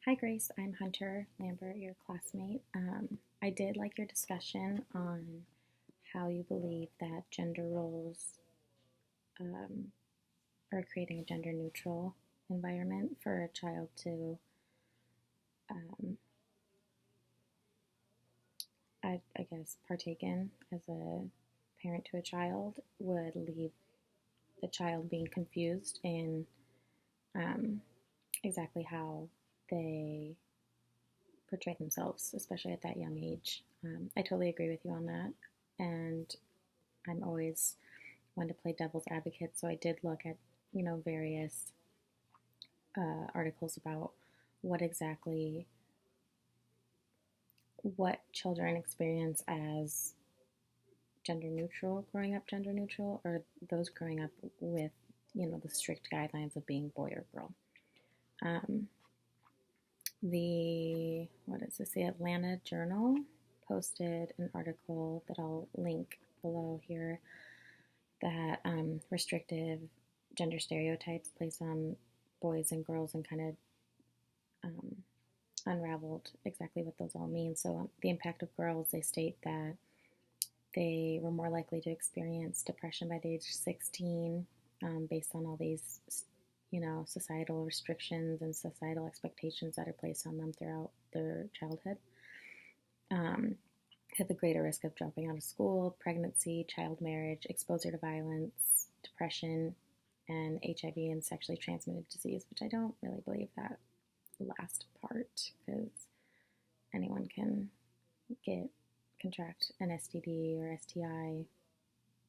Hi Grace, I'm Hunter Lambert, your classmate. I did like your discussion on how you believe that gender roles um, are creating a gender neutral environment for a child to, um, I guess, partake in as a parent to a child would leave the child being confused in um, exactly how they portray themselves, especially at that young age. I totally agree with you on that. And I'm always one to play devil's advocate, so I did look at, various articles about what exactly what children experience as gender neutral, growing up gender neutral, or those growing up with, the strict guidelines of being boy or girl. Um, what is this? The Atlanta Journal posted an article that I'll link below here that restrictive gender stereotypes placed on boys and girls and kind of um, unraveled exactly what those all mean. So, the impact of girls, they state that they were more likely to experience depression by the age of 16 based on all these, societal restrictions and societal expectations that are placed on them throughout their childhood. Have a greater risk of dropping out of school, pregnancy, child marriage, exposure to violence, depression, and HIV and sexually transmitted disease, which I don't really believe that last part because anyone can contract an STD or STI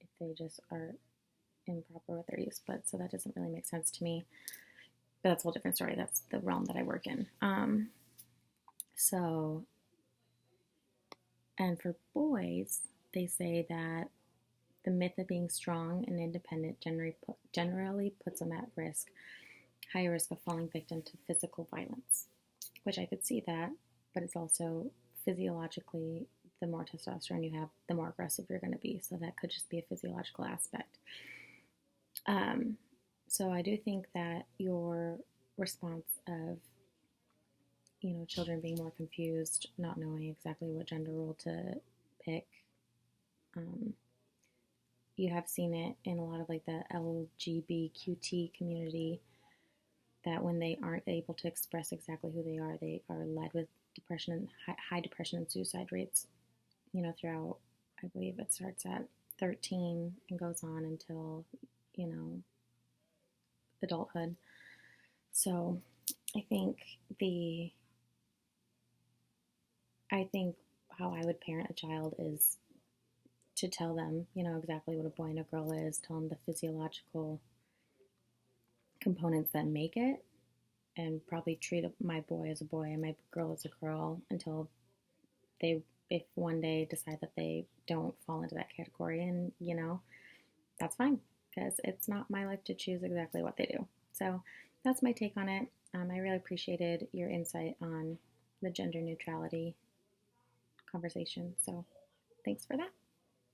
if they just are improper with their use. But so that doesn't really make sense to me. But that's a whole different story. That's the realm that I work in. So, and for boys, they say that the myth of being strong and independent generally puts them at risk, higher risk of falling victim to physical violence, which I could see that, but it's also physiologically, the more testosterone you have, the more aggressive you're going to be. So that could just be a physiological aspect. So I do think that your response of, children being more confused, not knowing exactly what gender role to pick, um, you have seen it in a lot of like the LGBTQT community that when they aren't able to express exactly who they are led with depression and high depression and suicide rates, throughout, I believe it starts at 13 and goes on until, you know, adulthood. So I think the, I think how I would parent a child is to tell them, exactly what a boy and a girl is, tell them the physiological components that make it, and probably treat my boy as a boy and my girl as a girl until they, if one day decide that they don't fall into that category, and that's fine because it's not my life to choose exactly what they do. So that's my take on it. I really appreciated your insight on the gender neutrality conversation. So thanks for that.